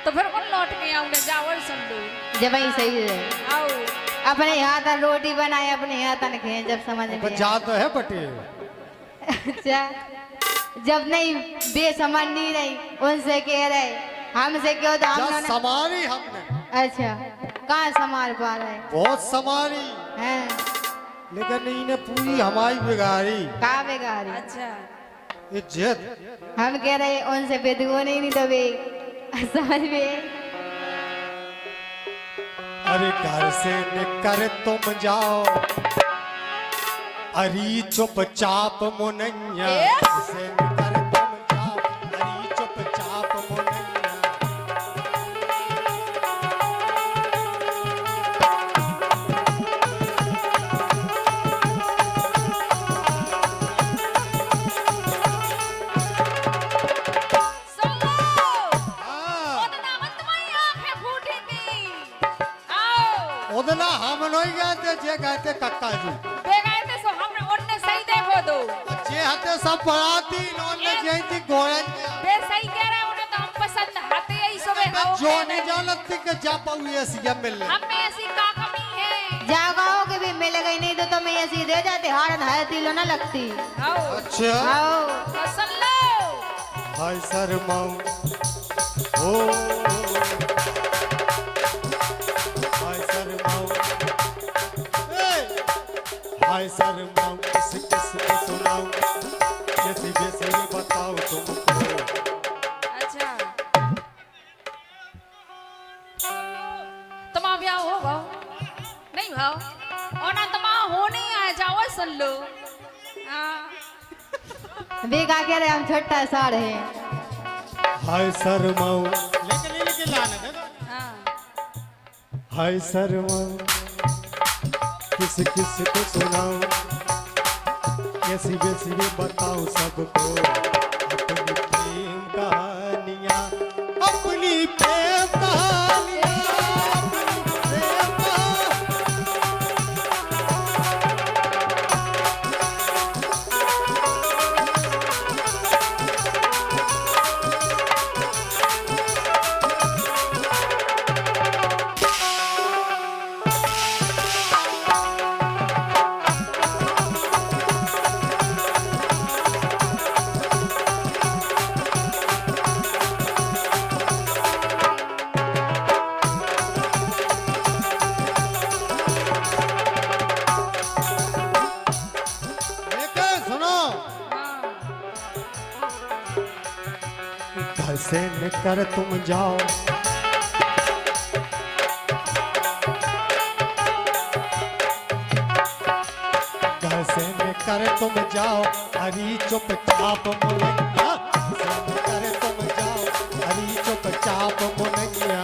तो फिर कौन लौट के आऊंगे जावल सुन लो जब ही सही है आओ अपने हाथ रोटी बनाए अपने हाथ खे जब समझ में जा तो है बटे। अच्छा जब नहीं बेसमझ नहीं रही उनसे कह रहे हमसे क्यों तो हम समारी हमने। अच्छा कहाँ संभाल पा रहे बहुत समारी हैं लेकिन इन्हें पूरी हमारी बिगाड़ी। कहाँ बेगारी अच्छा इज्जत हम कह रहे उनसे बेदगो नहीं तो बे समझ में। अरे घर से निकर तुम जाओ अरी चुपचाप मुनैया से निकर तुम जाओ अरी चुपचाप मुनैया। सुन लो हाँ ओदना मत तुम्हारी आंखें फूटेंगी आओ उदना हम नहीं गए जे कहते कक्का जी बेगाए थे सो हमने उनने सही देखो दो जे हते सब पढ़ाती इन्होंने जयंती गोरन बे सही कह रहे उन्हें तो हम पसंद आते ही सुबह आओ जो नहीं जानत थी कि जा पाऊ ऐसी मिलने। हम में ऐसी का कमी है जागाओ के भी मिल गई नहीं तो तुम्हें ऐसी दे जाते हारन है तिलो ना लगती। आओ अच्छा आओ तो सुन लो हाय शर्माऊं ओ हाय शर्माऊं हाय शर्माऊं किस किस को सुनाऊं जैसी जैसी बताओ तुमको। अच्छा तुम्हारा ब्याह होगा नहीं भाव और ना तुम्हारा होने आए जाओ सुन लो हाँ बेगा कह रहे हम छोटा साड़ है हाय शर्माऊं लेकिन लाने दे हाँ हाय शर्माऊं किस किस को सुनाऊं कैसी वैसी बताओ सबको अपनी प्रेम कहानियां अपनी प्रेम कहानियां अपनी प्रेम लेकिन सुनो हाँ घर से निकल तुम जाओ घर से निकल तुम जाओ हरी चुपचाप मुनैया घर से निकल तुम जाओ हरी चुपचाप मुनैया।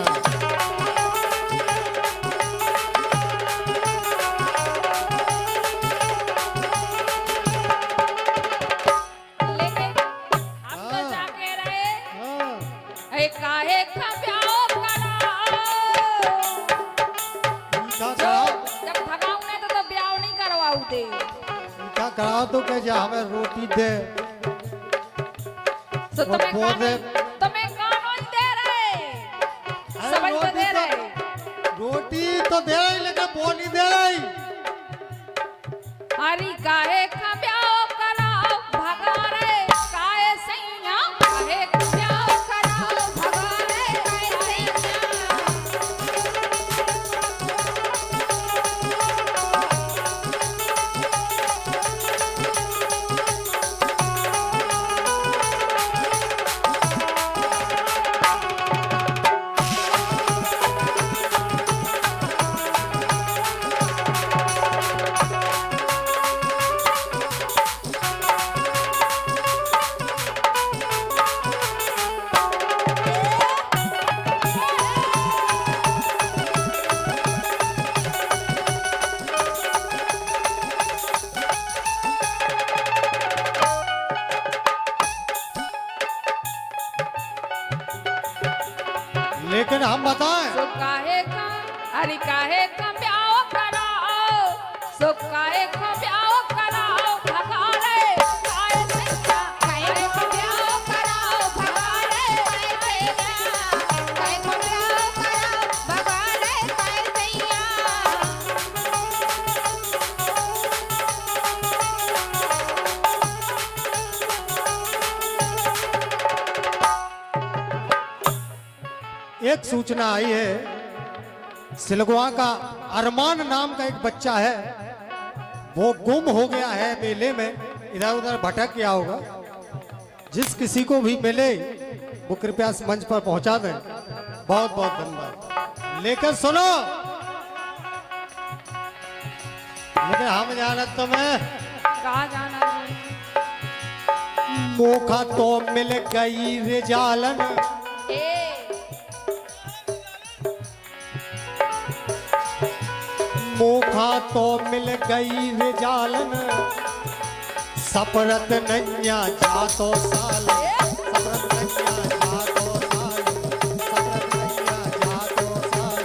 लेकिन हम तो हाँ। जाके रहे हाँ, एक काहे का प्यार कराओ इनका कराओ जब भगाऊ ने तो ब्याह नहीं करवाऊ दे इनका कराओ तो क्या जा हमें रोटी दे तो और पौधे तुम्हें कानून दे रहे अरे समझ तो दे रहे रोटी तो दे रही लेकिन वो नहीं दे रही। हरी काहे का ब्याह कराओ भगा रे काहे सैया काहे का ब्याह कराओ भगा रे काहे सैया लेकिन हम बताएं सो काहे का हरी काहे का ब्याह कराओ सो काहे का ब्याह कराओ भगा रे काहे सैया काहे का ब्याह कराओ भगा रे काहे सैया काहे का एक सूचना आई है, सिलगुआ का अरमान नाम का एक बच्चा है, वो गुम हो गया है मेले में, इधर उधर भटक गया होगा। जिस किसी को भी मिले वो कृपया इस मंच पर पहुंचा दें। बहुत बहुत धन्यवाद। लेकिन सुनो, लेकिन हम जाना तुम्हें कहाँ जाना है? मौका तो मिल गई रिजालन, ए मौका तो मिल गई रिजालन, सपरत नैया जातो साल, सपरत नैया जातो साल, सपरत नैया जातो साल।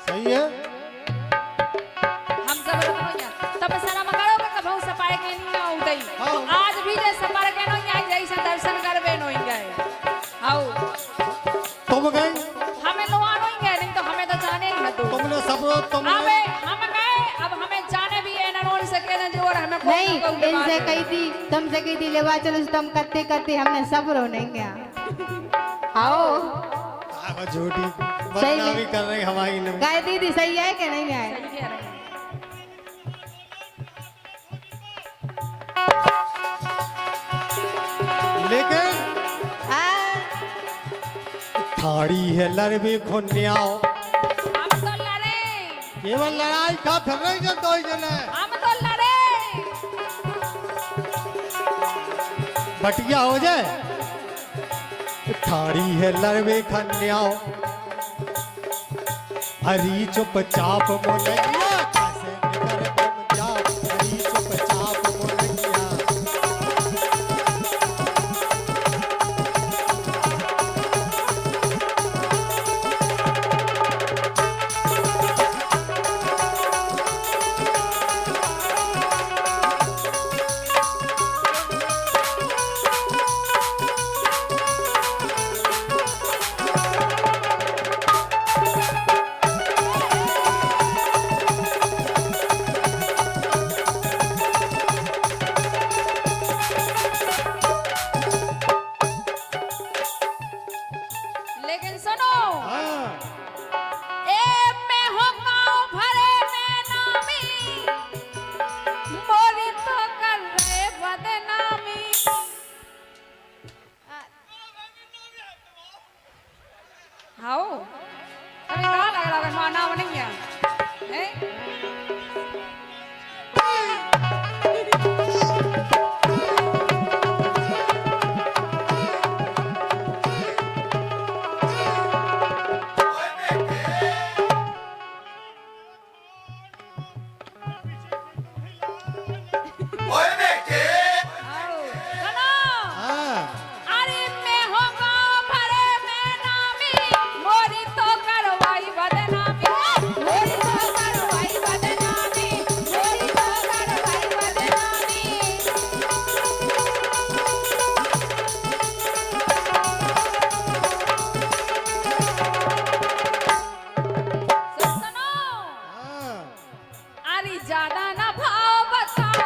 सही है। हम सब लोग भैया तब सारा मगाड़ो के कभू सपारे के नहीं आउतई। हाँ। आज भी जे सपारे के नहीं आई जैसे दर्शन करबे नहीं गए। आओ तुम गए, हमें लोआ नहीं गए, नहीं तो हमें तो जाने ही न तू। तुमने सब तुमने हमें हम गए, अब हमें जाने भी है ना नोन सके ना जो और हमें कोई नहीं, ना कोई इनसे बात कही थी, तुमसे कही थी लेवा चलो, तुम करते करते हमने सब रो नहीं गया। आओ झूठी सही में। बदनामी कर रही हमारी ने। गाय दीदी सही है कि नहीं है? सही कह रहे हैं। लेकिन थाड़ी है लड़बी खुन्याओ, हम तो लड़े, केवल लड़ाई का फिर रही जन दो जने हम तो लड़े। बटिया हो जाए। थाड़ी है लड़बे खन्याओ, हरी चुपचाप मोनैया, कैसे निकर तुम जाओ, हरी चुपचाप मोनैया। लेकिन सुनो, हाँ, ए मैं हो गाँव भरे में नामी, मोरी तो कर रहे बदनामी। हाओ तुम्हें कहाँ लग रहा है माना नहीं है? हैं? आओ, सुनो, हाँ, अरे मैं हो गाँव भरे में नामी, मोरी तो करवाई बदनामी, मोरी तो करवाई बदनामी, मोरी तो करवाई बदनामी। सुनो, हाँ। अरे ज्यादा ना भाव बताओ।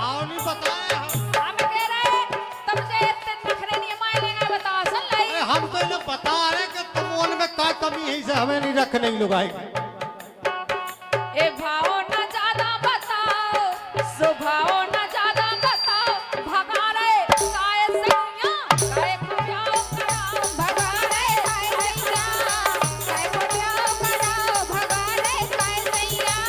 आओ नहीं बताया हम। हम कह रहे तुमसे इतने नखरे नहीं मांगेंगे, बताओ सुन लाई। अरे हम तो इन्हें बता रहे कि तुम उनमें क्या कमी है, इसे हमें नहीं रखने की लुगाई। ए भाव ना ज्यादा बताओ, स्वभाव ना ज्यादा बताओ, भगा रे काय सैया, काय को प्याओ कराओ, भगा रे काय सैया, काय को प्याओ कराओ, भगा रे काय सैया।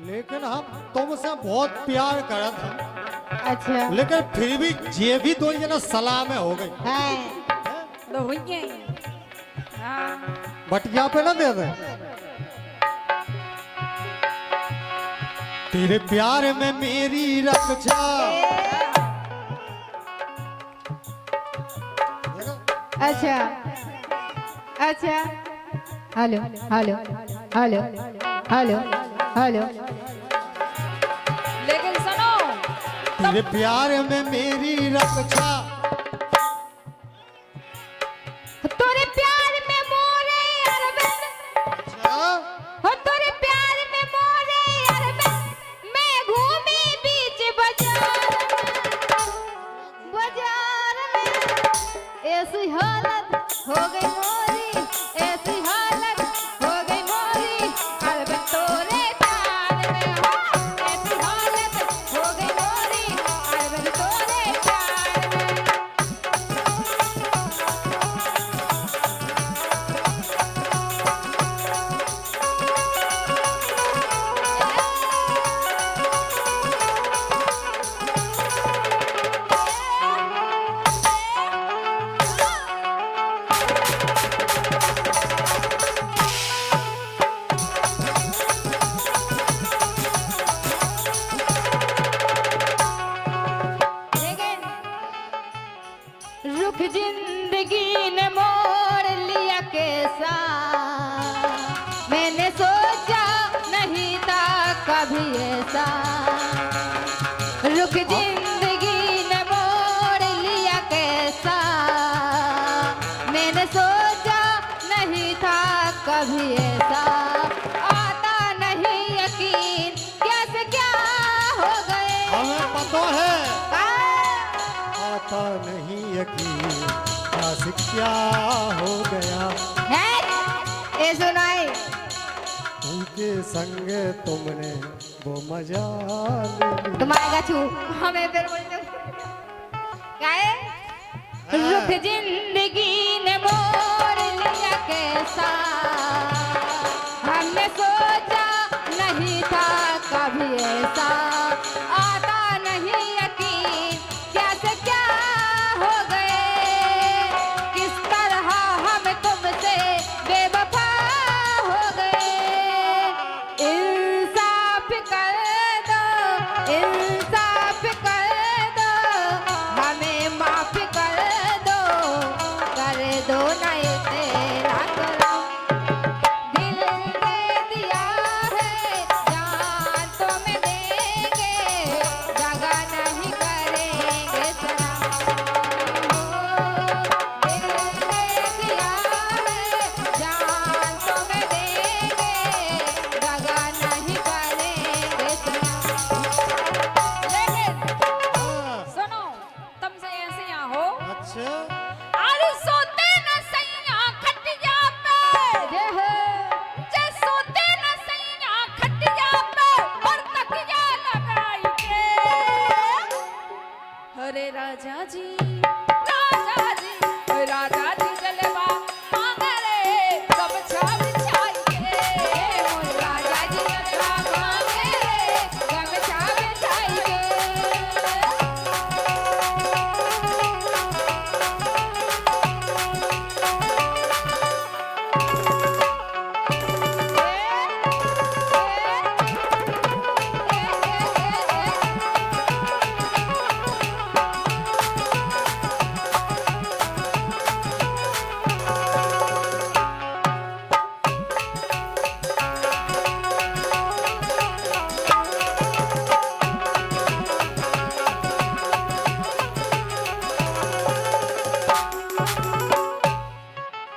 लेकिन हम तुमसे बहुत प्यार करत हम, अच्छा लेकिन फिर भी ये भी दो जना सलाह में हो गई। है तो हुई है। हाँ बटिया पे ना दे दे। तेरे प्यार में मेरी रक्षा। अच्छा अच्छा hello hello hello hello hello लेकिन सुनो, तेरे प्यार में मेरी रक्षा। तोरे प्यार में मोरे अरविंद, अच्छा हो तोरे प्यार में मोरे अरविंद, मैं घूमी बीच बाजार में ऐसी हालत हो गई मोरी, ऐसी हालत हो गई मोरी अरविंद तोरे प्यार में हो, ऐसी हालत हो गई मोरी अरविंद तोरे प्यार में। रुख जिंदगी ने मोड़ लिया कैसा, मैंने सोचा नहीं था कभी ऐसा। रुख जिंदगी ने मोड़ लिया कैसा, मैंने सोचा नहीं था कभी ऐसा। आता नहीं यकीन कैसे क्या हो गए, हमें पता है आ, आता नहीं यकीन आशिक क्या हो गया। है ये सुनाई उनके संग तुमने वो मजा ले लिया। तुम्हारे छू हमें फिर बोलते गाए रुख जिंदगी ने मोड़ लिया कैसा, हमने सोचा नहीं था कभी ऐसा। आता नहीं यकीन कैसे क्या हो गए, किस तरह हम तुमसे बेवफा हो गए। इंसाफ कर दो, इंसाफ कर दो, हमें माफ कर दो ना ये तेरा करम। दिल दे दिया है जान तो मैं देंगे, दगा नहीं करेंगे सनम। दिल दे दिया है जान तो मैं देंगे, दगा नहीं करेंगे सनम। लेकिन सुनो, तुम से ऐसे यहाँ हो। अच्छा अरे सोते न सैया खटिया पे, जय हो जे सोते न सैया खटिया पे, और तकिया लगाई के। अरे राजा जी, राजा जी, राजा जी जलवा मांगे रे, गमछा बिछाई के। मोर राजा जी जलवा मांगे रे, गमछा बिछाई के।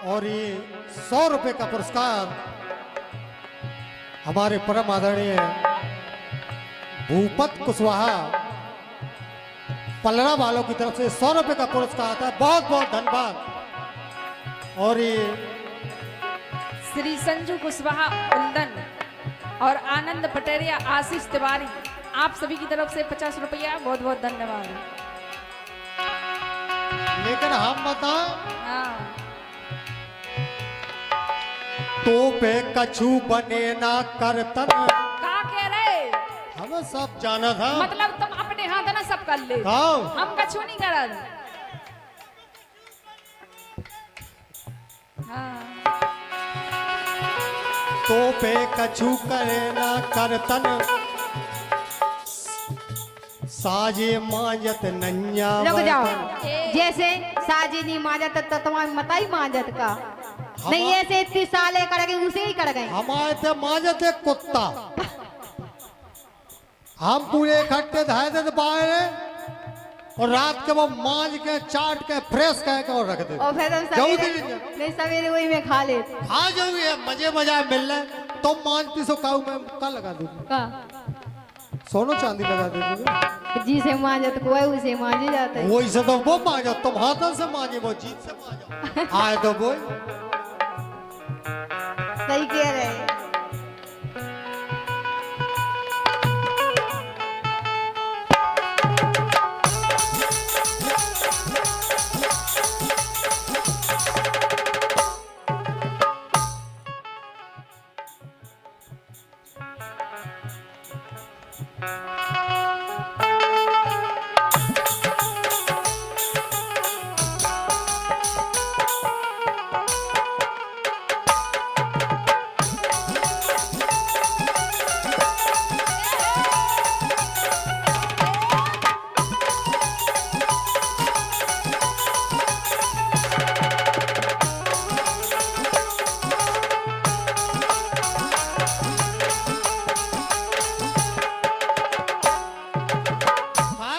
और ये 100 रुपए का पुरस्कार हमारे परम आदरणीय भूपत कुशवाहा पलरा वालों की तरफ से 100 रुपए का पुरस्कार आता है। बहुत बहुत धन्यवाद। और ये श्री संजू कुशवाहा उंदन और आनंद पटेरिया आशीष तिवारी, आप सभी की तरफ से 50 रुपया बहुत बहुत धन्यवाद। लेकिन हम बताएं हाँ तो पे कछु बने ना करतन, का कह रहे, हमें सब जाना था। मतलब तुम अपने हाथ ना सब कर ले खाओ हम कछु नहीं करल हाँ तो पे कछु करे ना करतन साजे मांजत नन्या रुक जाओ बर्तन। जैसे साजी नहीं माजत तो तुम्हारी मताई माजत का नहीं ऐसे इतनी साले कर गए उसे ही कर गए हमारे थे मांजत एक कुत्ता हम पूरे इकट्ठे धाए थे बाहर और रात के वो मांज के चाट के फ्रेश कह के और रख दे और फिर हम जाऊ सवेरे दीजिए। नहीं सवेरे वही में खा लेते आ जाओ ये मजे मजा मिल रहे तो मांजती सो काऊ में का लगा दूंगी का सोनो चांदी लगा दे दूंगी जी से माजत को है उसे माजे जाता है वो इसे तो वो मांजो तुम हाथों से मांजे वो जीत से मांजो आए तो वो सही कह रहे हैं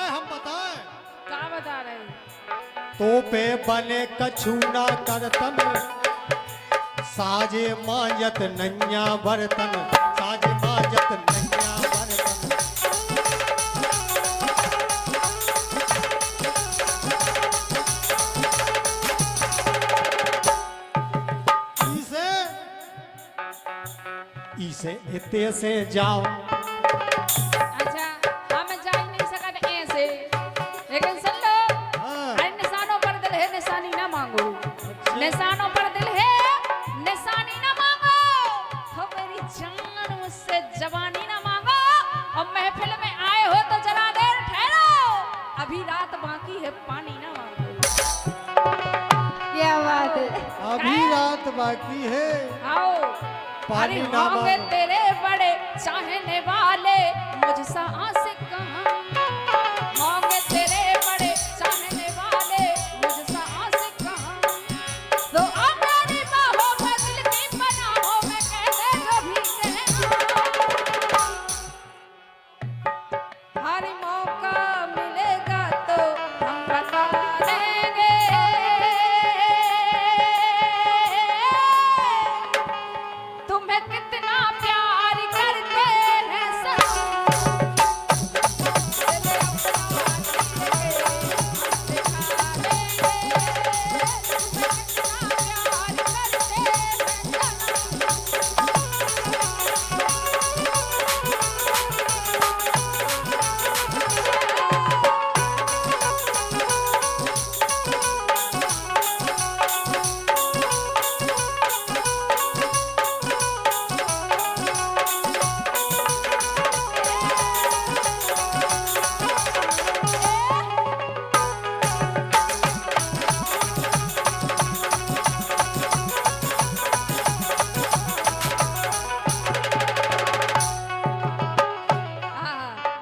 क्या बता रहे तो पे बने कछु ना करतन साजे मांजत नन्या बर्तन साजे मांजत नन्या बर्तन इसे इसे इते से जाओ अच्छा हम जा ही नहीं सकत ऐसे लेकिन सुन लो हाँ। अरे निशानों पर दिल है निशानी ना मांगो निशानों पर दिल है निशानी ना मांगो हो मेरी जान मुझसे जवानी ना मांगो और महफिल में आए हो तो जरा देर ठहरो अभी रात बाकी है पानी ना मांगो क्या बात है अभी रात बाकी है आओ पानी अरे ना होंगे मांगो। तेरे बड़े चाहने वाले मुझसा आशिक कहाँ होंगे तेरे बड़े चाहने वाले मुझसा आशिक कहाँ तो अब मेरी बाहों में दिल की पनाहों में कहते जो भी कहना हर मौका मिलेगा तो हम बता देंगे तुम्हें कितना प्यार करते हैं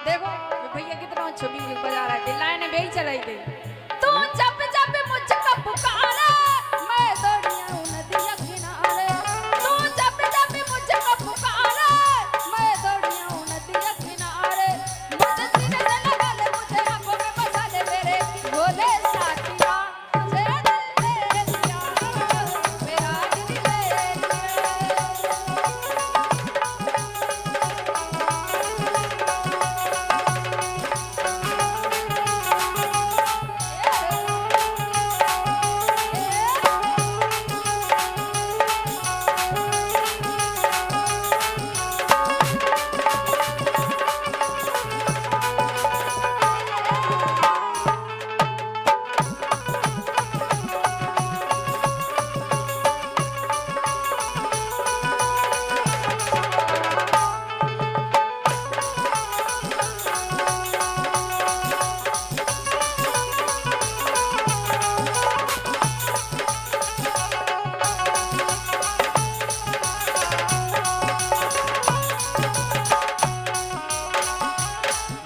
देखो भैया कितना अच्छा म्यूजिक बजा रहा है लाइन में ही चलाई गई तू जब जब मुझको पुकारे मैं दौड़ी आऊं नदिया किनारे तू जब जब मुझको पुकारे मैं दौड़ी आऊं नदिया किनारे मुझे सीने से लगा ले मुझे आंखों में बसा ले मेरे भोले साथिया मुझे दिल दे दिया मेरा दिल दे दिया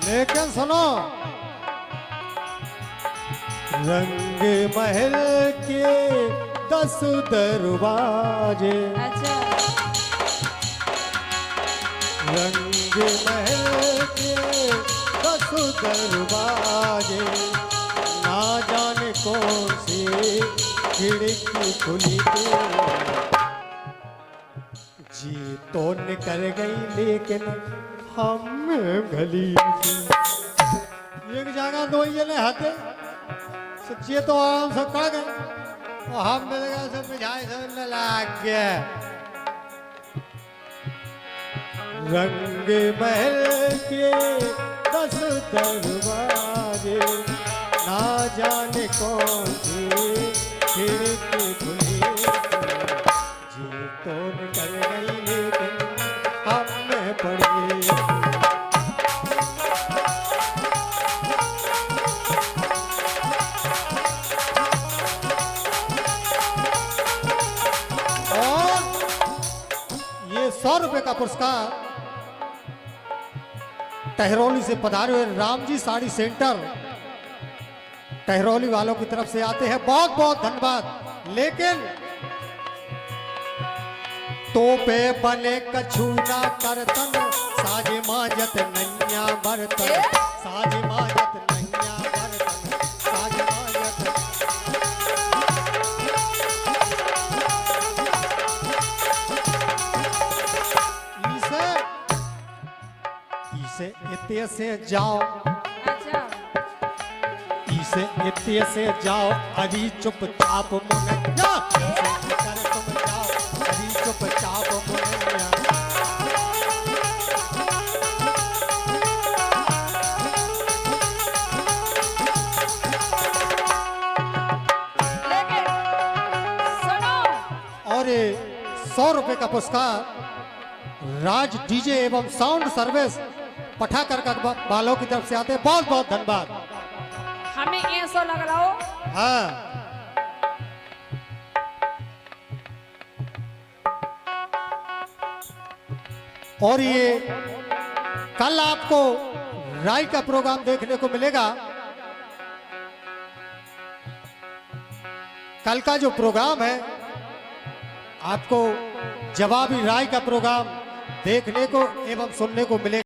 लेकिन सुनो, रंग महल के 10 दरवाजे, अच्छा रंग महल के 10 दरवाजे, ना जाने कौन सी खिड़की खुली थी। जी तो निकल गई लेकिन हम गली थी। एक जगह दो ये ने हाथे सच्चे तो आराम से कड़ गए और हम मेरे से बुझाए से लग गया। रंग महल के 10 दरवाजे, ना जाने कौन सी खिड़की खुली थी। जी तो निकल गई लेकिन हम में पड़ी। और ये 100 रुपए का पुरस्कार टहरौली से पधारे हुए रामजी साड़ी सेंटर टहरौली वालों की तरफ से आते हैं। बहुत बहुत धन्यवाद। लेकिन तोपे बने कछूना करतन, साजे माजत नैया बर्तन, साजे माजत नैया बर्तन, साजे माजत। इसे इत्ते से जाओ, अच्छा इसे इत्ते से जाओ, अभी चुपचाप मुनैया, इसे इतर तुम जाओ, अभी चुपचाप मुनैया। लेकिन सुनो, और ये 100 रुपए का पुरस्कार राज डीजे एवं साउंड सर्विस पठाकर वालों की तरफ से आते हैं। बहुत बहुत धन्यवाद। हमें 100 लग रहा हो। हाँ, और ये कल आपको राय का प्रोग्राम देखने को मिलेगा। कल का जो प्रोग्राम है आपको जवाबी राय का प्रोग्राम देखने को एवं सुनने को मिलेगा।